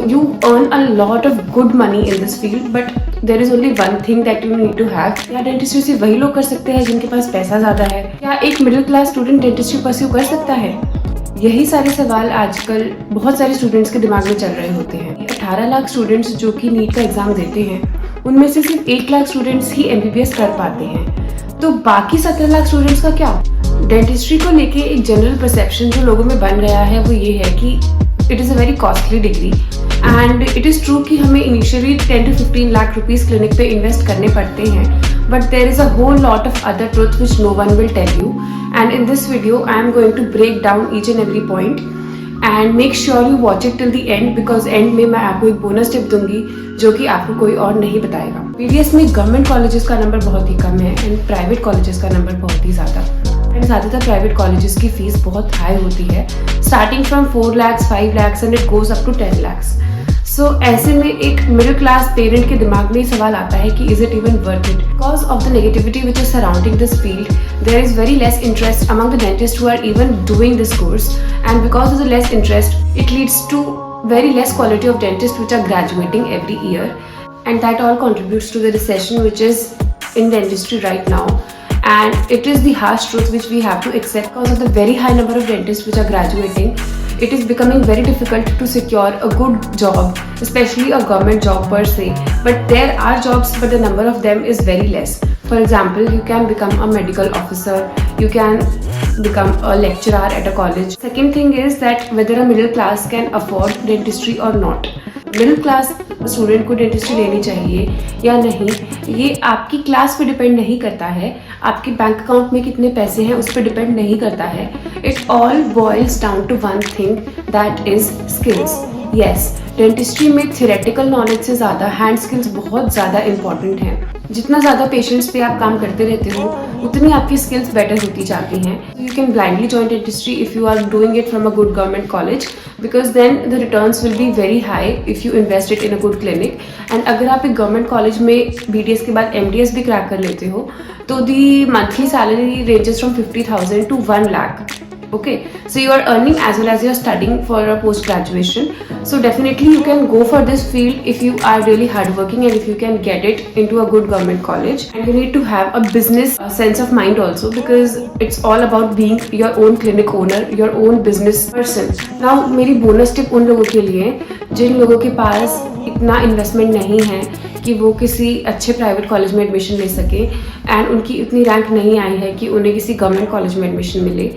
You earn a lot of good money in this field, but there is only one thing that you need to have. क्या dentistry सिर्फ वही लोग कर सकते हैं जिनके पास पैसा ज़्यादा है? क्या एक middle class student dentistry pursue कर सकता है? यही सारे सवाल आजकल बहुत सारे स्टूडेंट्स के दिमाग में चल रहे होते हैं। 18 लाख स्टूडेंट्स जो कि नीट का एग्जाम देते हैं, उनमें से सिर्फ 1 लाख स्टूडेंट्स ही MBBS कर पाते हैं। तो बाकी 17 लाख स्टूडेंट्स का क्या? डेंटिस्ट्री को लेके एक जनरल परसेप्शन जो लोगों में बन गया है वो ये है कि it is a very costly degree and it is true कि हमें initially 10 to 15 lakh rupees clinic पे इन्वेस्ट करने पड़ते हैं, but there is a whole lot of other truth which no one will tell you, and in this video I am going to break down each and every point and make sure you watch it till the end, because end में मैं आपको एक bonus tip दूंगी जो कि आपको कोई और नहीं बताएगा। PDS में गवर्नमेंट कॉलेजेस का नंबर बहुत ही कम है एंड प्राइवेट कॉलेजेस का नंबर बहुत ही ज़्यादा, एंड ज़्यादातर प्राइवेट कॉलेजेस की फीस बहुत हाई होती है, starting from 4 lakhs 5 lakhs and it goes up to 10 lakhs। So ऐसे में एक मिडिल क्लास पेरेंट के दिमाग में ये सवाल आता है कि is it even worth it? Because of the negativity which is surrounding this field, there is very less interest among the dentist who are even doing this course, and because of the less interest it leads to very less quality of dentists which are graduating every year, and that all contributes to the recession which is in dentistry right now, and it is the harsh truth which we have to accept. Because of the very high number of dentists which are graduating, it is becoming very difficult to secure a good job, especially a government job per se, but there are jobs but the number of them is very less. For example, you can become a medical officer, you can become a lecturer at a college. Second thing is that whether a middle class can afford dentistry or not. Middle class student को dentistry लेनी चाहिए या नहीं, ये आपकी class पे depend नहीं करता है, आपके बैंक अकाउंट में कितने पैसे हैं उस पर डिपेंड नहीं करता है। It all boils down to one thing, that is skills. Yes, dentistry में थियोरेटिकल नॉलेज से ज़्यादा हैंड स्किल्स बहुत ज़्यादा इंपॉर्टेंट हैं। जितना ज़्यादा पेशेंट्स पे आप काम करते रहते हो उतनी आपकी स्किल्स बेटर होती जाती हैं। You can blindly join dentistry if you are doing it from a good government college, because then the returns will be very high if you invest it in a good clinic. And अगर आप एक government college में BDS के बाद MDS भी crack कर लेते हो तो the monthly salary ranges from 50,000 to 1 lakh. Okay, so you are earning as well as you are studying for a post graduation, so definitely you can go for this field if you are really hardworking and if you can get it into a good government college. And you need to have a business sense of mind also, because it's all about being your own clinic owner, your own business person. Now मेरी bonus tip उन लोगों के लिए जिन लोगों के पास इतना investment नहीं है कि वो किसी अच्छे प्राइवेट कॉलेज में एडमिशन ले सके एंड उनकी इतनी रैंक नहीं आई है कि उन्हें किसी गवर्नमेंट कॉलेज में एडमिशन मिले,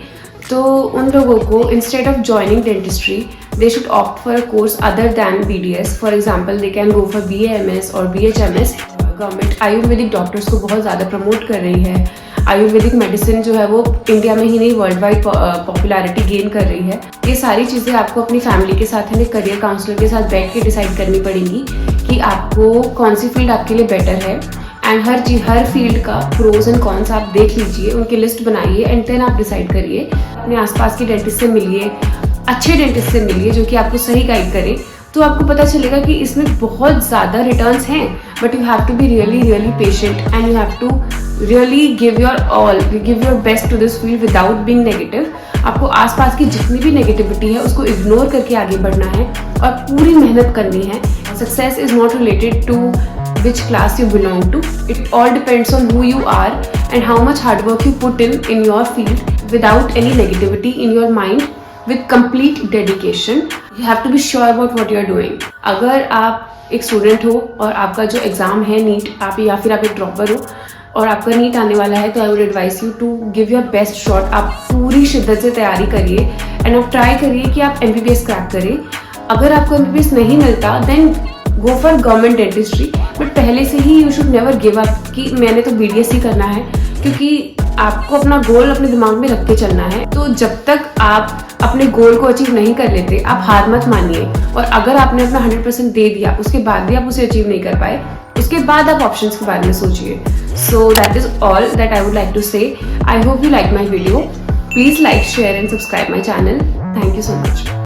तो उन लोगों को instead of joining dentistry they should opt for a course other than BDS. For example, they can go for BAMS और BHMS. गवर्नमेंट आयुर्वेदिक डॉक्टर्स को बहुत ज़्यादा प्रमोट कर रही है। आयुर्वेदिक मेडिसिन जो है वो इंडिया में ही नहीं वर्ल्ड वाइड पॉपुलैरिटी गेन कर रही है। ये सारी चीज़ें आपको अपनी फैमिली के साथ यानी करियर काउंसलर के साथ बैठ के डिसाइड करनी पड़ेंगी कि आपको कौन सी फील्ड आपके लिए बेटर है, एंड हर फील्ड का प्रोज एंड कॉन्स आप देख लीजिए, उनकी लिस्ट बनाइए एंड देन आप डिसाइड करिए। अपने आसपास के डेंटिस्ट से मिलिए, अच्छे डेंटिस्ट से मिलिए जो कि आपको सही गाइड करें, तो आपको पता चलेगा कि इसमें बहुत ज़्यादा रिटर्न्स हैं, but you have to be really patient and you have to really give your all, give your best to this field without being negative. आपको आसपास की जितनी भी नेगेटिविटी है उसको इग्नोर करके आगे बढ़ना है और पूरी मेहनत करनी है। Success is not related to which class you belong to. It all depends on who you are and how much hard work you put in your field without any negativity in your mind, with complete dedication. You have to be sure about what you are doing. अगर आप एक student हो और आपका जो exam है NEET, आप या फिर आप एक ड्रॉपर हो और आपका नीट आने वाला है, तो I would advise you to give your best shot. आप पूरी शिद्दत से तैयारी करिए एंड आप ट्राई करिए कि आप MBBS क्रैक करें। अगर आपको MBBS नहीं मिलता then go for government dentistry, but पहले से ही you should never give up कि मैंने तो BDS ही करना है, क्योंकि आपको अपना गोल अपने दिमाग में रख के चलना है। तो जब तक आप अपने गोल को अचीव नहीं कर लेते आप हार मत मानिए, और अगर आपने अपना 100% दे दिया उसके बाद भी आप उसे अचीव नहीं कर पाए, उसके बाद आप ऑप्शंस के बारे में सोचिए। So that is all that I would like to say. I hope you like my video. Please like, share and subscribe my channel. Thank you so much.